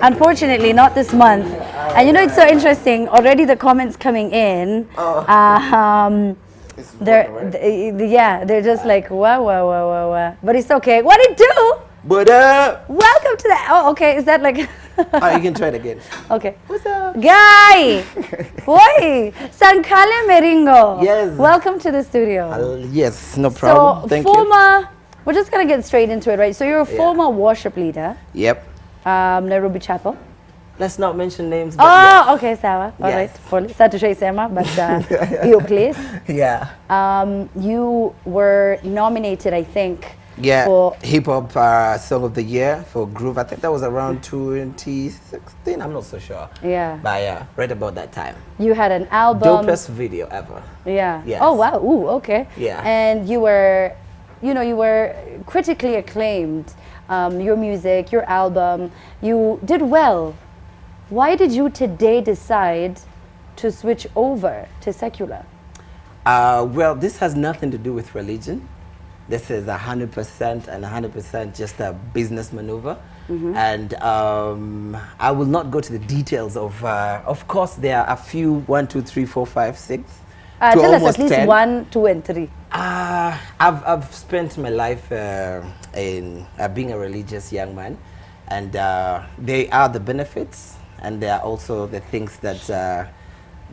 Unfortunately, not this month. And you know, it's so interesting. Already the comments coming in. They're just like wow. But it's okay. What it do? What up? Welcome to the. Oh, okay. Is that like? Oh, you can try it again. Okay. What's up? Guy! Oi! Sankale Meringo. Yes. Welcome to the studio. Yes, no problem. So, Thank you. We're just going to get straight into it, right? So, you're a former worship leader. Yep. Nairobi Chapel. Let's not mention names. Oh, yes. okay, sawa. All Yes. right. Fully. Sad to say Sema, but you please. Yeah. You were nominated, I think, Yeah, for hip hop song of the year for Groove. I think that was around 2016. I'm not so sure. Yeah. But yeah, right about that time. You had an album. Dopest video ever. Yeah. Yes. Oh wow. Ooh. Okay. Yeah. And you were critically acclaimed. Your music, your album, you did well. Why did you today decide to switch over to secular? Well, this has nothing to do with religion. This is 100% and 100% just a business maneuver. Mm-hmm. And I will not go to the details of course, there are a few, 1, 2, 3, 4, 5, 6. Tell us at least 10. 1, 2, and 3. I've spent my life in being a religious young man, and they are the benefits, and there are also the things that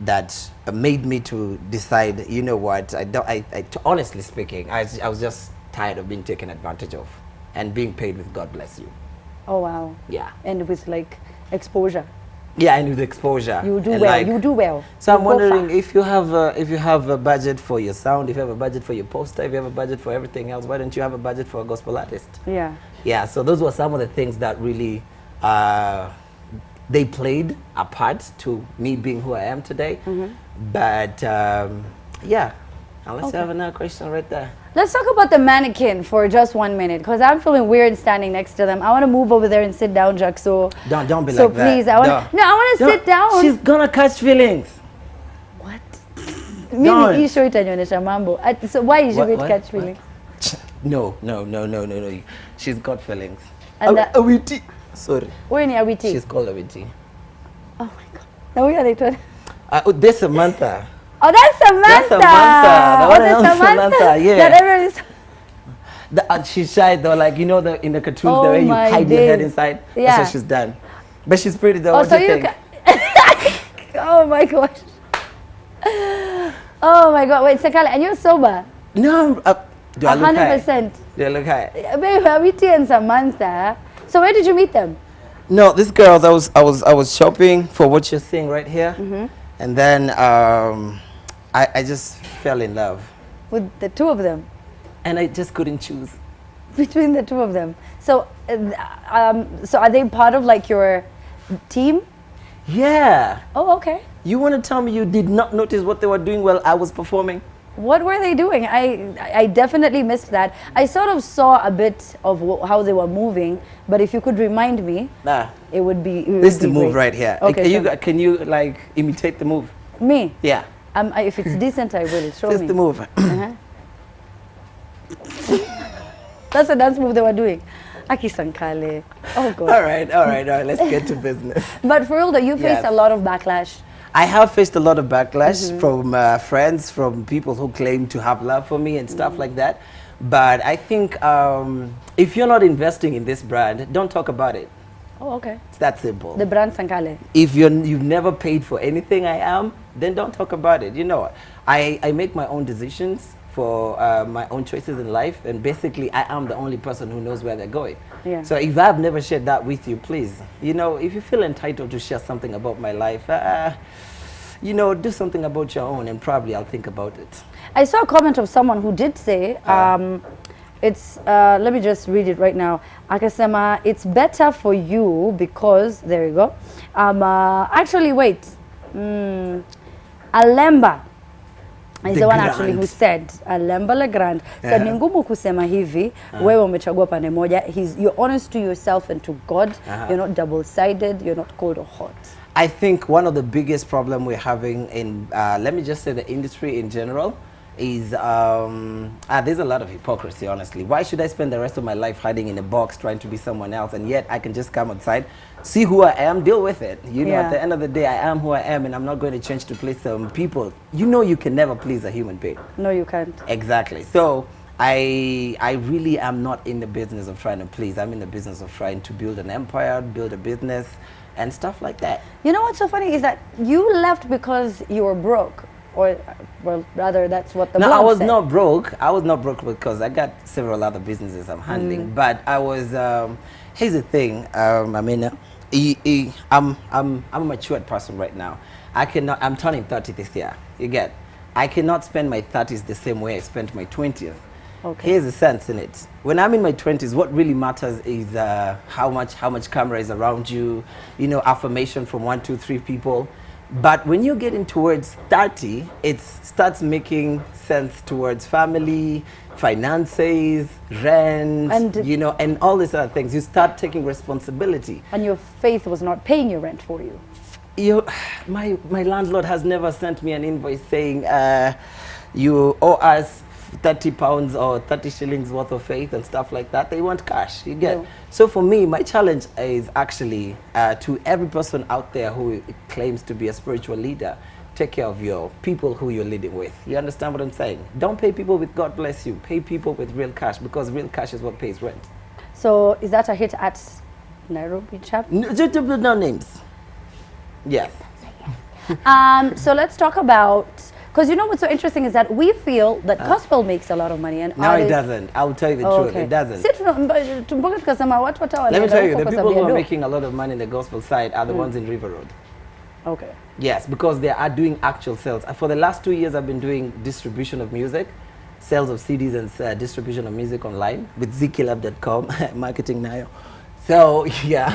that made me to decide. You know what? Honestly speaking, I was just tired of being taken advantage of, and being paid with God bless you. Oh wow! Yeah, and with like exposure. Yeah, and with exposure. You do well. Like, you do well. So I'm wondering if you have a budget for your sound, if you have a budget for your poster, if you have a budget for everything else, why don't you have a budget for a gospel artist? Yeah. Yeah. So those were some of the things that really they played a part to me being who I am today. Mm-hmm. But yeah, unless you have another question right there. Let's talk about the mannequin for just 1 minute, because I'm feeling weird standing next to them. I want to move over there and sit down, Jack. So don't be so like that. Please, I want to sit down. She's gonna catch feelings. What? Maybe you show it on your mambo. So why is she going to catch feelings? No. She's got feelings. Awiti. Sorry. Where in Awiti? She's called Awiti. Oh my God. Now we are like this Samantha. Oh, that's Samantha. That's Samantha. Yeah. That everyone is. She's shy though, like you know in the cartoons the way you hide your head inside. Yeah. That's what she's done. But she's pretty though. What do you think? Oh my gosh. Oh my God. Wait, Sakala, and you're sober? No, do I look high? 100%. Do I look high? Baby, Awiti and Samantha. So where did you meet them? No, these girls. I was shopping for what you're seeing right here, and then I just fell in love with the two of them, and I just couldn't choose between the two of them. So, so are they part of like your team? Yeah. Oh, okay. You want to tell me you did not notice what they were doing while I was performing? What were they doing? I definitely missed that. I sort of saw a bit of how they were moving, but if you could remind me, it would be. This is the move right here. Okay. Can you like imitate the move? Me? Yeah. If it's decent, I will. Show me. This is the move. That's a dance move they were doing. Aki Sankale. Oh God. All right. Let's get to business. But for real though, you faced a lot of backlash. I have faced a lot of backlash from friends, from people who claim to have love for me and stuff like that. But I think if you're not investing in this brand, don't talk about it. Oh, okay. It's that simple. The brand Sankale. If you've never paid for anything I am, then don't talk about it. You know, I make my own decisions for my own choices in life, and basically I am the only person who knows where they're going. Yeah. So if I've never shared that with you, please, you know, if you feel entitled to share something about my life, you know, do something about your own, and probably I'll think about it. I saw a comment of someone who did say, it's, let me just read it right now. Akasema, it's better for you because, there you go. Actually, wait. Alemba is the one actually who said, Alemba Legrand, said, ni ngumu kusema hivi, wewe umechagua pande moja. You're honest to yourself and to God. You're not double-sided. You're not cold or hot. I think one of the biggest problem we're having in, let me just say the industry in general, is there's a lot of hypocrisy, honestly. Why should I spend the rest of my life hiding in a box trying to be someone else, and yet I can just come outside, see who I am, deal with it. You know, Yeah. at the end of the day, I am who I am, and I'm not going to change to please some people. You know, you can never please a human being. No, you can't. Exactly. So I really am not in the business of trying to please. I'm in the business of trying to build an empire, build a business, and stuff like that. You know what's so funny is that you left because you were broke, or well, rather that's what the No, blog I was said. not broke. I was not broke because I got several other businesses I'm handling. But I was. Here's the thing, Amina. I'm a matured person right now. I cannot. I'm turning 30 this year. You get. I cannot spend my 30s the same way I spent my 20th. Okay. Here's the sense in it. When I'm in my 20s, what really matters is how much camera is around you. You know, affirmation from 1, 2, 3 people. But when you're getting towards 30, it starts making sense towards family, finances, rent, And- you know, and all these other things. You start taking responsibility. And your faith was not paying your rent for you. My landlord has never sent me an invoice saying you owe us 30 pounds or 30 shillings worth of faith and stuff like that. They want cash, you get. Yeah. So for me, my challenge is actually to every person out there who claims to be a spiritual leader, take care of your people who you're leading with. You understand what I'm saying? Don't pay people with God bless you. Pay people with real cash, because real cash is what pays rent. So is that a hit at Nairobi chap? No names. Yes. So let's talk about, because you know what's so interesting is that we feel that gospel makes a lot of money, and No, it artists- doesn't. I'll tell you the Oh, truth. It doesn't. Si tumboka tukasema watu watawa Let me wanaenda tell you, huko the kwa people sababu who ya are do. making a lot of money in the gospel side are the ones in River Road. Okay. Yes, because they are doing actual sales. For the last 2 years, I've been doing distribution of music, sales of CDs and distribution of music online with zkilab.com, marketing now. So, yeah.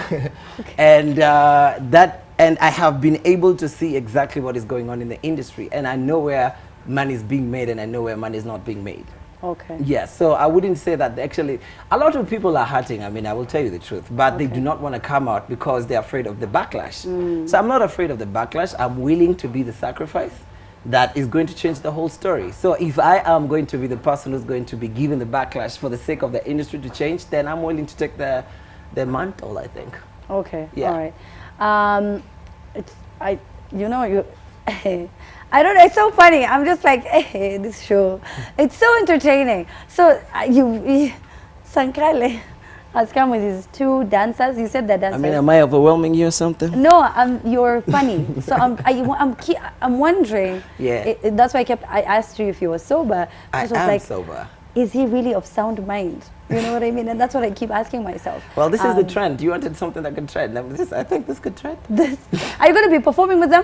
And I have been able to see exactly what is going on in the industry. And I know where money is being made and I know where money is not being made. Okay. Yes, so I wouldn't say that actually, a lot of people are hurting. I mean, I will tell you the truth, but they do not want to come out because they're afraid of the backlash. So I'm not afraid of the backlash. I'm willing to be the sacrifice that is going to change the whole story. So if I am going to be the person who's going to be given the backlash for the sake of the industry to change, then I'm willing to take the mantle, I think. Okay. Yeah. All right. You know, you. I don't know. It's so funny. I'm just like, hey, this show. It's so entertaining. So Sankale has come with his 2 dancers. You said they're dancers. I mean, am I overwhelming you or something? No, you're funny. So I'm wondering. Yeah. That's why I asked you if you were sober. I Just was am like, sober. Is he really of sound mind? You know what I mean? And that's what I keep asking myself. Well, this is the trend. You wanted something that could trend. I think this could trend. Are you going to be performing with them?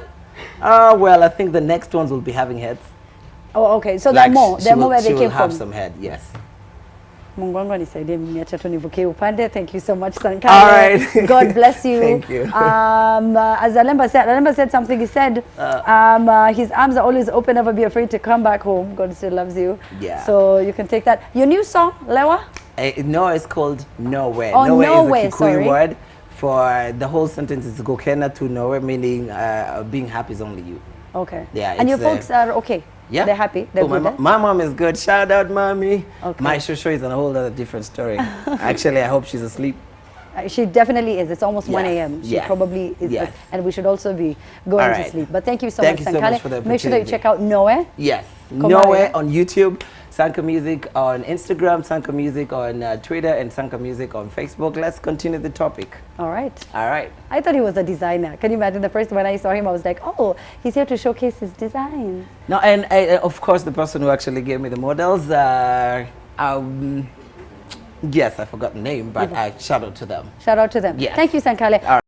Well, I think the next ones will be having heads. Oh, okay. So Like, they're more. They're more where she they will came have from. some head, yes. Mungu wangu anisaidie mimi acha tu nivukie upande. Thank you so much, Sanka. All right. God bless you. Thank you. As Alemba said something. He said, his arms are always open. Never be afraid to come back home. God still loves you. Yeah. So you can take that. Your new song, Lewa. No, it's called Nowhere. Oh, Nowhere Nowhere, is a Kikuyu sorry. word for the whole sentence is Gokena to Nowhere, meaning being happy is only you. Okay. Yeah, And your it's, folks are okay. Yeah. They're happy. They're Oh, good. eh? my mom is good. Shout out, mommy. Okay. My shosho is a whole other different story. Actually, I hope she's asleep. She definitely is. It's almost 1 Yes, a.m. She yes, probably is. yes. And we should also be going All to right. sleep. But thank you so Thank much, you so Sankale. much for the Make sure that you opportunity. check out Noe. Yes. Come Nowhere on. on YouTube, Sanka Music on Instagram, Sanka Music on Twitter, and Sanka Music on Facebook. Let's continue the topic. All right. All right. I thought he was a designer. Can you imagine the first when I saw him, I was like, oh, he's here to showcase his designs. No, and of course, the person who actually gave me the models, yes, I forgot the name, but I shout out to them. Shout out to them. Yes. Thank you, Sankale. All right.